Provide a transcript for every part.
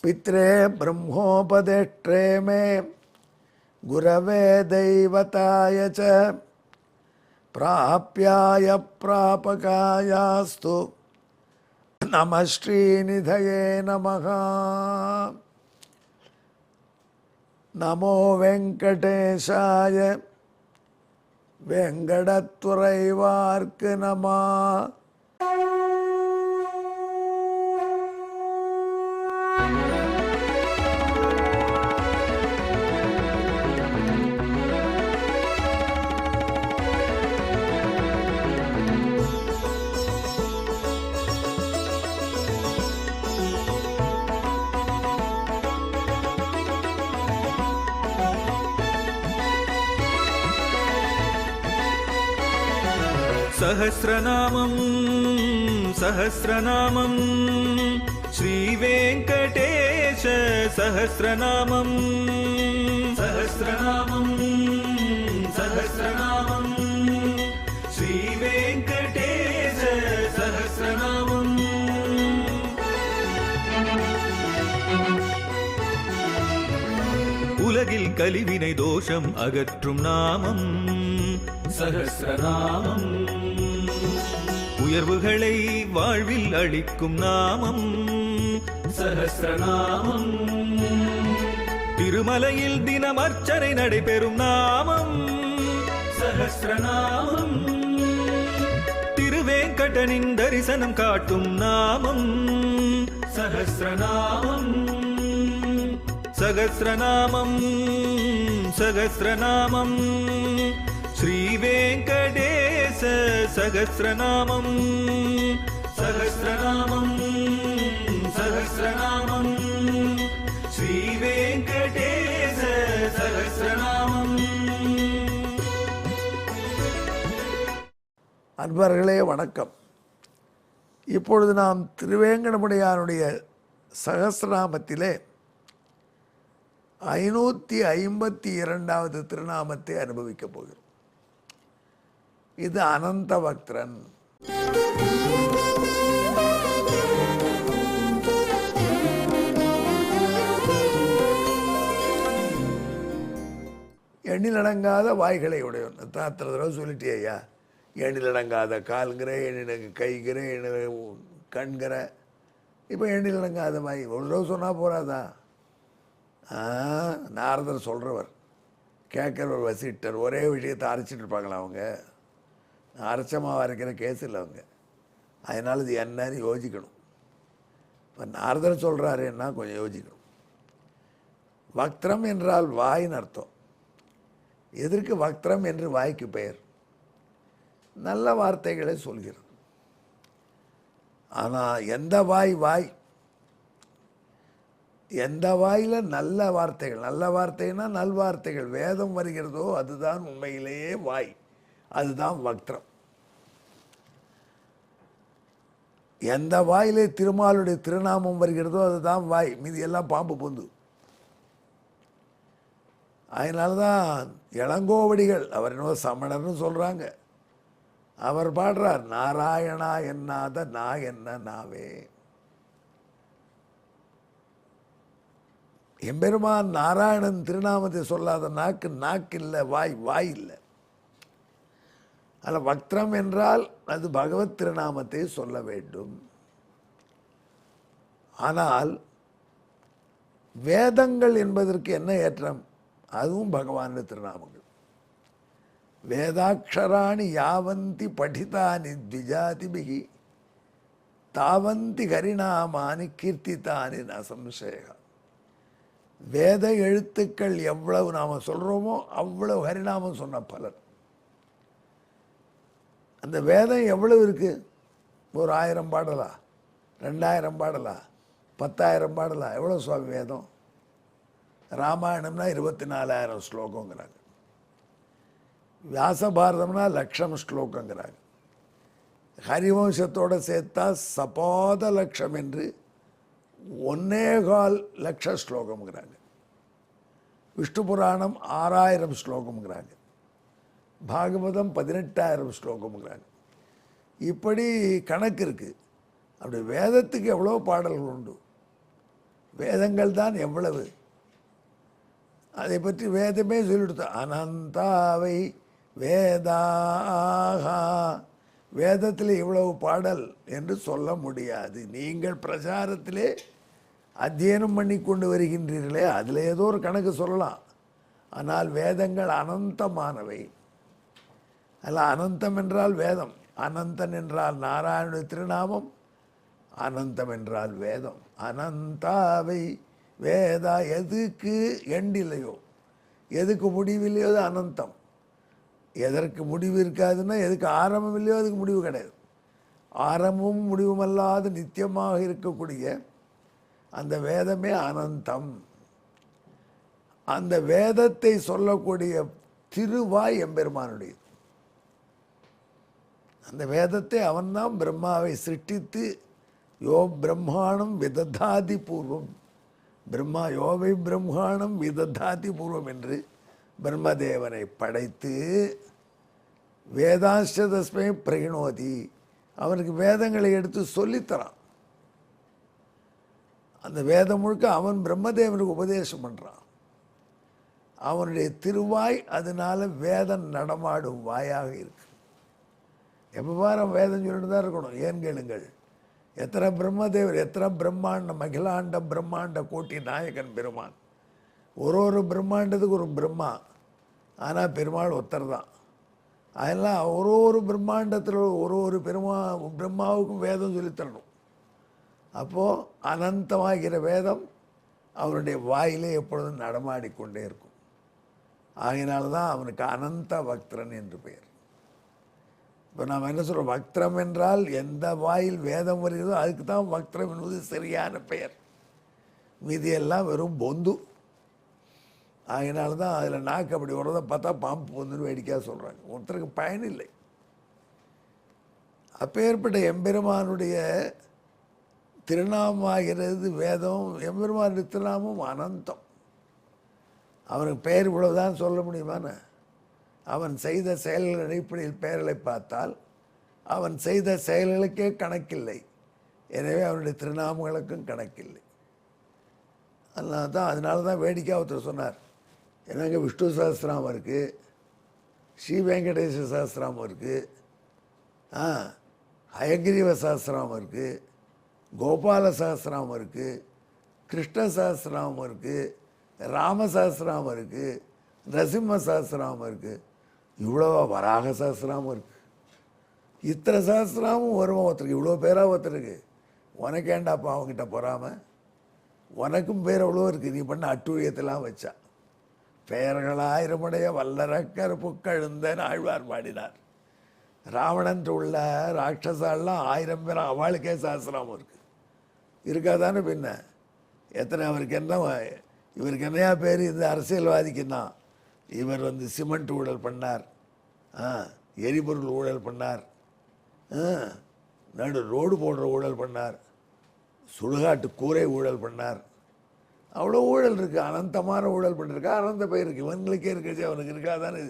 पित्रे ब्रह्मोपदेष्ट्रे मे गुरवे दैवताय च प्राप्याय प्रापकायास्तु नमः श्रीनिधये नमः। नमो वेंकटेशाय वेंकटतुरैवार्क्क नमः। सहस्रनामं सहस्रनामं श्रीवेंकटेश सहस्रनामं सहस्रनामं सहस्रनामं श्रीवेंकटेश सहस्रनामं। உலகில் கலிவினை தோஷம் அகற்றும் நாமம் சஹஸ்ரநாமம். உயர்வுகளை வாழ்வில் அளிக்கும் நாமம் சஹஸ்ரநாமம். திருமலையில் தினம் அர்ச்சனை நடைபெறும் நாமம் சஹஸ்ரநாமம். திருவேங்கடனின் தரிசனம் காட்டும் நாமம் சஹஸ்ரநாமம். சகஸ்ரநாமம் சகஸ்ரநாமம் श्रीवेंकटेश सहस्रनामं सहस्रनामं सहस्रनामं श्रीवेंकटेश सहस्रनामं। அன்பர்களே வணக்கம். இப்பொழுது நாம் திருவேங்கடமுடையானுடைய சகஸ்ரநாமத்திலே 552வது திருநாமத்தை அனுபவிக்கப் போகிறோம். இது அனந்த பக்தரன். எண்ணிலடங்காத வாய்களை உடையவன். அத்தனை தடவை சொல்லிட்டே ஐயா. எண்ணிலடங்காத கால்கிற, எண்ணிலங்க கைகிற, கண்கிற, இப்போ எண்ணிலடங்காத வாய். ஒரு தடவை சொன்னால் போறாதா? நாரதர் சொல்கிறவர், கேட்குறவர் வசிட்டர். ஒரே விஷயத்தை அரைச்சிட்டு இருப்பாங்களா அவங்க? அரைச்சமாக அரைக்கிற கேஸ் இல்லை அவங்க. அதனால் இது என்னன்னு யோசிக்கணும். இப்போ நாரதர் சொல்கிறாருன்னா கொஞ்சம் யோசிக்கணும். வக்திரம் என்றால் வாயின்னு அர்த்தம். எதற்கு வக்திரம் என்று வாய்க்கு பெயர்? நல்ல வார்த்தைகளை சொல்கிறது. ஆனால் எந்த வாய் எந்த வாயில் நல்ல வார்த்தைகள், நல்ல வார்த்தைன்னா நல்வார்த்தைகள் வேதம் வருகிறதோ அதுதான் உண்மையிலேயே வாய், அதுதான் வக்திரம். எந்த வாயிலே திருமாலுடைய திருநாமம் வருகிறதோ அதுதான் வாய், மீதி எல்லாம் பாம்பு பொந்து. அதனால தான் இளங்கோவடிகள், அவர் என்ன சமணர்னு சொல்கிறாங்க, அவர் பாடுறார், நாராயணா என்னாத நா என்ன நாவே. எம்பெருமான் நாராயணன் திருநாமத்தை சொல்லாத நாக்கு இல்லை, வாய் இல்லை. அதில் வக்திரம் என்றால் அது பகவத் திருநாமத்தை சொல்ல வேண்டும். ஆனால் வேதங்கள் என்பதற்கு என்ன ஏற்றம்? அதுவும் பகவானுடைய திருநாமங்கள். வேதாட்சராணி யாவந்தி படிதானி த்விஜாதிபிகி தாவந்தி ஹரிநாமானி கீர்த்தித்தானி நசம்சேகா. வேத எழுத்துக்கள் எவ்வளவு நாம் சொல்கிறோமோ அவ்வளவு ஹரிநாமம் சொன்ன பலன். அந்த வேதம் எவ்வளவு இருக்குது? ஒரு 1000 பாடலா, 2000 பாடலா, 10,000 பாடலா? எவ்வளோ சுவாமி வேதம்? ராமாயணம்னா 24,000 ஸ்லோகங்கிறாங்க. வியாச பாரதம்னா 1,00,000 ஸ்லோகங்கிறாங்க. ஹரிவம்சத்தோடு சேர்த்தா சபாத லட்சம் என்று 1.25 லட்ச ஸ்லோகம்ங்கிறாங்க. விஷ்ணு புராணம் 6000 ஸ்லோகம்ங்கிறாங்க. பாகவதம் 18,000 ஸ்லோகம்ங்கிறாங்க. இப்படி கணக்கு இருக்குது. அப்படி வேதத்துக்கு எவ்வளோ பாடல்கள் உண்டு. வேதங்கள் தான் எவ்வளவு, அதை பற்றி வேதமே சொல்லிடுத்து. அனந்தாவை வேதாக, வேதத்தில் இவ்வளவு பாடல் என்று சொல்ல முடியாது. நீங்கள் பிரச்சாரத்திலே அத்தியனம் பண்ணி கொண்டு வருகின்றீர்களே, அதில் ஏதோ ஒரு கணக்கு சொல்லலாம். ஆனால் வேதங்கள் அனந்தமானவை. அல்ல, அனந்தம் என்றால் வேதம், அனந்தன் என்றால் நாராயணனுடைய திருநாமம், அனந்தம் என்றால் வேதம். அனந்தாவை வேதா, எதுக்கு எண்டில்லையோ, எதுக்கு முடிவில்லையோ அது அனந்தம். எதற்கு முடிவு இருக்காதுன்னா, எதுக்கு ஆரம்பம் இல்லையோ அதுக்கு முடிவு கிடையாது. ஆரம்பமும் முடிவுமல்லாது நித்தியமாக இருக்கக்கூடிய அந்த வேதமே அனந்தம். அந்த வேதத்தை சொல்லக்கூடிய திருவாய் எம்பெருமானுடையது. அந்த வேதத்தை அவன்தான் பிரம்மாவை சிருஷ்டித்து யோ பிரம்மாணம் விததாதி பூர்வம், பிரம்மா யோவை பிரம்மாணம் விததாதி பூர்வம் என்று பிரம்மதேவனை படைத்து வேதாஸ்தஸ்மை பிரகிணோதி, அவனுக்கு வேதங்களை எடுத்து சொல்லித்தரான். அந்த வேதம் முழுக்க அவன் பிரம்மதேவனுக்கு உபதேசம் பண்ணுறான். அவனுடைய திருவாய் அதனால வேதம் நடமாடும் வாயாக இருக்கு. எப்போ பாரு வேதம் சொல்லிட்டு தான் இருக்கணும். ஏன் கேளுங்கள், எத்தனை பிரம்மதேவர், எத்தனை பிரம்மாண்ட மகிழாண்ட பிரம்மாண்ட கோட்டி நாயகன் பெருமான். ஒரு பிரம்மாண்டத்துக்கு ஒரு பிரம்மா, ஆனால் பெருமாள் ஒருத்தர் தான். அதெல்லாம் ஒரு பிரம்மாண்டத்தில் ஒரு பிரம்மாவுக்கும் வேதம் சொல்லித்தரணும். அப்போது அனந்தமாகிற வேதம் அவனுடைய வாயிலே எப்பொழுதும் நடமாடிக்கொண்டே இருக்கும். ஆகினால்தான் அவனுக்கு அனந்த பக்தரன் என்று பெயர். இப்போ நாம் என்ன சொல்கிறோம், வக்திரம் என்றால் எந்த வாயில் வேதம் வருகிறதோ அதுக்கு தான் வக்திரம் என்பது சரியான பெயர். மீதியெல்லாம் வெறும் பொந்து. ஆகினால்தான் அதில் நாக்கு அப்படி வரதை பார்த்தா பாம்பு பொந்துன்னு வேடிக்கையாக சொல்கிறாங்க. ஒருத்தருக்கு பயனில்லை. அப்பேற்பட்ட எம்பெருமானுடைய திருநாமாகிறது வேதம். எம்பெருமானுடைய திருநாமம் அனந்தம். அவனுக்கு பெயர் இவ்வளவுதான் சொல்ல முடியுமான்னு? அவன் செய்த செயல்கள் அடிப்படையில் பெயர்களை பார்த்தால் அவன் செய்த செயல்களுக்கே கணக்கில்லை. எனவே அவனுடைய திருநாமங்களுக்கும் கணக்கில்லை. அதனால தான் வேடிக்கையாக ஒருத்தர் சொன்னார், என்னங்க விஷ்ணு சஹஸ்ரநாமம் இருக்குது, ஸ்ரீ வெங்கடேஸ்வர சஹஸ்ரநாமம் இருக்குது, ஹயகிரீவ சஹஸ்ரநாமம் இருக்குது, கோபால சஹஸ்ரநாமம் இருக்குது, கிருஷ்ண சஹஸ்ரநாமம் இருக்குது, ராம சஹஸ்ரநாமம் இருக்குது, நரசிம்ம சஹஸ்ரநாமம் இருக்குது, இவ்வளோ வராக சஹஸ்ரநாமம் இருக்குது. இத்தனை சஹஸ்ரநாமம் வருவோம் ஒருத்தருக்கு, இவ்வளோ பேராக ஒருத்தருக்கு. உனக்கு ஏண்டாப்பா அவங்ககிட்ட பொறாமல்? உனக்கும் பேர் அவ்வளோ இருக்குது. நீ பண்ண அட்டூழியத்தெல்லாம் வச்சா. பெயர்களாயிரமுடைய வல்லரக்கர் புக்கழுந்தன் ஆழ்வார் பாடினார். ராவணன் உள்ள ராட்சசாலாம் 1000 பேர், அவளுக்கே சஹஸ்ரநாமம் இருக்குது. இருக்காதானே பின்ன? எத்தனை அவருக்கு என்ன, இவருக்கு என்னையா பேர்? இந்த அரசியல்வாதிக்குன்னா இவர் சிமெண்ட் ஊழல் பண்ணார், எரிபொருள் ஊழல் பண்ணார், ரோடு போடுற ஊழல் பண்ணார், சுடுகாட்டு கூரை ஊழல் பண்ணார். அவ்வளோ ஊழல் இருக்குது. அனந்தமான ஊழல் பண்ணிருக்கா, அனந்த பெயர் இருக்குது. இவங்களுக்கே இருக்கச்சு அவனுக்கு இருக்காதானே?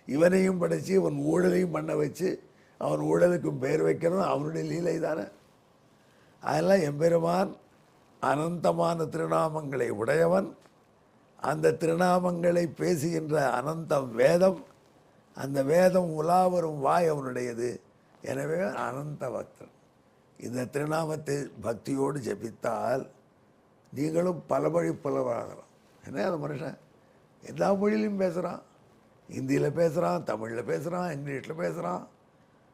இவனையும் படைத்து இவன் ஊழலையும் பண்ண வச்சு அவன் ஊழலுக்கும் பெயர் வைக்கிறதும் அவனுடைய லீலை தானே. அதெல்லாம் எம்பெருமான் அனந்தமான திருநாமங்களை உடையவன். அந்த திருநாமங்களை பேசுகின்ற அனந்தம் வேதம். அந்த வேதம் உலாவரும் வாய் அவனுடையது. எனவே அனந்த பக்தன். இந்த திருநாமத்தை பக்தியோடு ஜபித்தால் நீங்களும் பல மொழி புலவராகலாம். என்ன அந்த மனுஷன் எல்லா மொழியிலையும் பேசுகிறான். ஹிந்தியில் பேசுகிறான், தமிழில் பேசுகிறான், இங்கிலீஷில் பேசுகிறான்.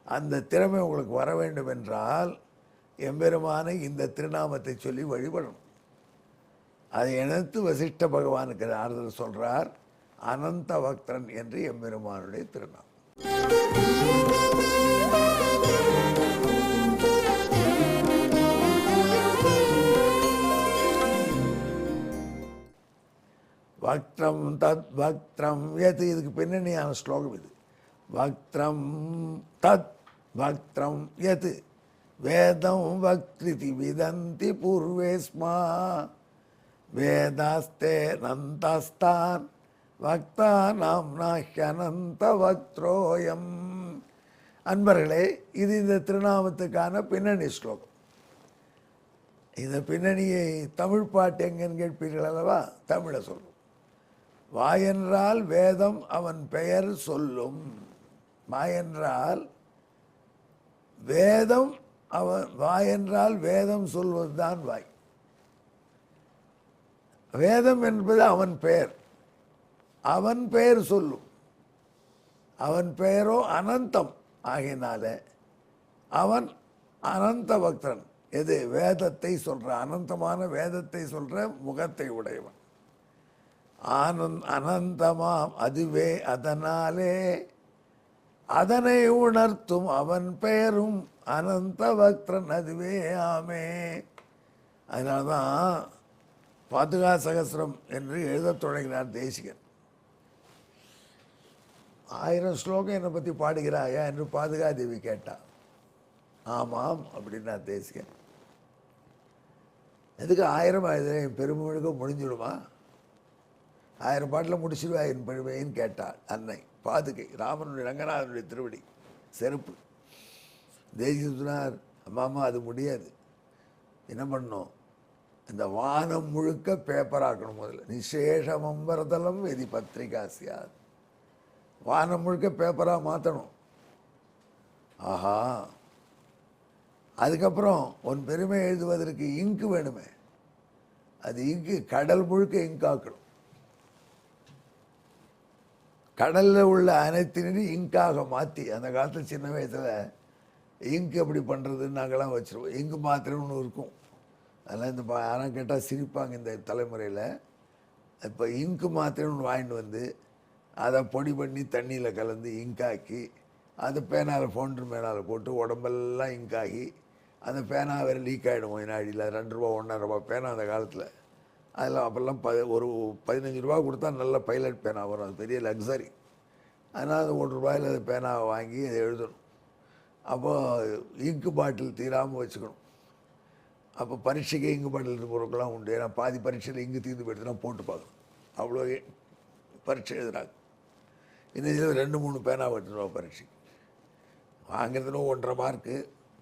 அந்த திறமை உங்களுக்கு வர வேண்டும் என்றால் எம்பெருமானை இந்த திருநாமத்தை சொல்லி வழிபடணும். அதை இணைத்து வசிஷ்ட பகவானுக்கு ஆறுதல் சொல்கிறார். அனந்த பக்தன் என்று எம்பெருமானுடைய திருநாமம். வக்திரம் தத் வக்திரம் யத், இதுக்கு பின்னணியான ஸ்லோகம் இது. வக்திரம் தத் வக்திரம் யத் வேதம் வக்திரிதி விதந்தி பூர்வேஸ்மா வேதாஸ்தே நந்தாஸ்தான் வக்தானாம் நாஹ்யனந்த வக்த்ரோயம். அன்பர்களே, இது இந்த திருநாமத்துக்கான பின்னணி ஸ்லோகம். இந்த பின்னணியை தமிழ் பாட்டு எங்கன்னு கேட்பீர்கள் அல்லவா? தமிழை சொல்லும். வாயென்றால் வேதம் அவன் பெயர் சொல்லும். வாயென்றால் வேதம் அவன், வாயென்றால் வேதம் சொல்வதுதான் வாய். வேதம் என்பது அவன் பெயர், அவன் பெயர் சொல்லும். அவன் பெயரோ அனந்தம் ஆகினால அவன் அனந்த பக்தன். எது? வேதத்தை சொல்ற, அனந்தமான வேதத்தை சொல்ற முகத்தை உடையவன். அனந்தமாம் அதுவே, அதனாலே அதனை உணர்த்தும் அவன் பெயரும் அனந்த பக்தன் அதுவே ஆமே. அதனால்தான் பாதுகா சகஸ்ரம் என்று எழுதத் தொடங்கினார் தேசிகன். 1000 ஸ்லோகம் என்னை பற்றி பாடுகிறாயா என்று பாதுகா தேவி கேட்டார். ஆமாம் அப்படின்னா தேசிகன். எதுக்கு 1000 ஆயுதம்? என் பெருமை முழுக்க முடிஞ்சிடுமா? 1000 பாட்டில் முடிச்சிடுவா என் பெருமைன்னு கேட்டாள் அன்னை பாதுகை. ராமனுடைய ரங்கநாதனுடைய திருவடி செருப்பு. தேசிகன் சொன்னார், அம்மா அது முடியாது. என்ன பண்ணணும்? இந்த வானம் முழுக்க பேப்பராக்கணும். முதல்ல நிசேஷமம்பரதலம் எதி பத்திரிகா சியாது. வானம் முழுக்க பேப்பராக மாற்றணும். ஆஹா, அதுக்கப்புறம் உன் பெருமை எழுதுவதற்கு இங்கு வேணுமே. அது இங்கு கடல் முழுக்க இங்காக்கணும். கடலில் உள்ள அனைத்தினையும் இங்காக மாற்றி, அந்த காலத்தில் சின்ன வயசில் இங்கு எப்படி பண்ணுறதுன்னு நாங்கள்லாம் வச்சுருவோம். இங்கு மாத்திரம்னு ஒன்று இருக்கும். அதெல்லாம் இந்த யாரும் கேட்டால் சிரிப்பாங்க இந்த தலைமுறையில். இப்போ இங்கு மாத்திரம்னு ஒன்று வாங்கிட்டு வந்து அதை பொடி பண்ணி தண்ணியில் கலந்து இங்காக்கி அதை பேனால் ஃபவுண்டர் மேனால் போட்டு உடம்பெல்லாம் இங்காகி அந்த பேனா வேறு லீக் ஆகிடும். வினாடியில் 2 ரூபா 1.5 ரூபா பேனா அந்த காலத்தில். அதில் அப்போல்லாம் ஒரு 15 ரூபா கொடுத்தா நல்ல பைலட் பேனா வரும். அது பெரிய லக்ஸரி. அதனால் அது 1 ரூபாயில் அந்த பேனாவை வாங்கி அதை எழுதணும். அப்போது இங்கு பாட்டில் தீராமல் வச்சுக்கணும். அப்போ பரீட்சைக்கு இங்கு பாட்டில் பொருட்கள்லாம் உண்டு. ஏன்னா பாதி பரீட்சையில் இங்கு தீர்ந்து போயிடுதுன்னா போட்டு பார்க்கணும். அவ்வளோ பரீட்சை எழுதுறாங்க. இன்னும் இதில் 2-3 பேனா எடுத்துருவோம் பரீட்சைக்கு. வாங்கிறதுல 1.5 மார்க்கு,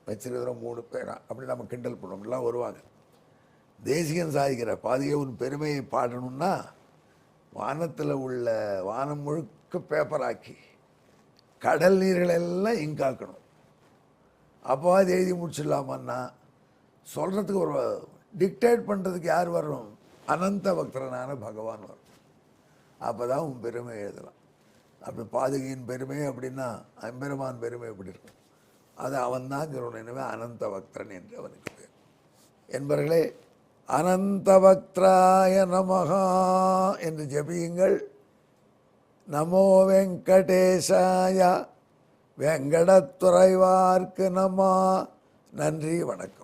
வச்சுருக்கிறதுல 3 பேனா. அப்படி நம்ம கிண்டல் பண்ணோம். அப்படிலாம் வருவாங்க. தேசிகன் சாதிக்கிற பாதியை உன் பெருமையை பாடணும்னா வானத்தில் உள்ள வானம் முழுக்க பேப்பராக்கி கடல் நீர்களெல்லாம் இங்காக்கணும். அப்போ அது எழுதி முடிச்சிடலாமான்னா சொல்கிறதுக்கு ஒரு டிக்டேட் பண்ணுறதுக்கு யார் வரும்? அனந்த பக்தரனான பகவான் வரும். அப்போ தான் உன் பெருமை எழுதலாம். அப்படி பாதுகையின் பெருமை அப்படின்னா அம்பெருமான் பெருமை எப்படி இருக்கும்? அது அவன் தான் சொல்லணும். எனவே அனந்த பக்தரன் என்று அவனுக்கு பேர். என்பவர்களே, அனந்த பக்தராய நமஹா என்று ஜபியுங்கள். நமோ வெங்கடேசாய வெங்கடத்துறைவார்க்கு நம. நன்றி, வணக்கம்.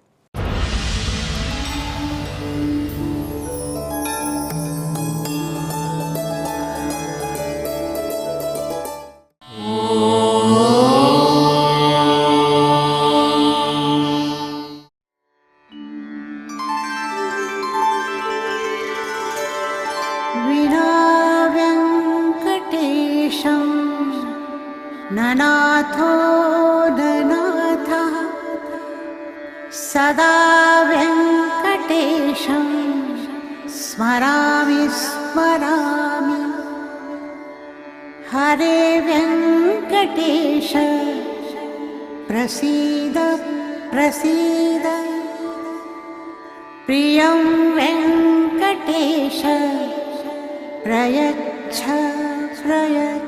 ननाथो ननाथः सदा वेङ्कटेशं स्मरामि स्मरामि. हरे वेङ्कटेश प्रसीद प्रसीद. प्रियं वेङ्कटेश प्रयच्छ प्रयच्छ.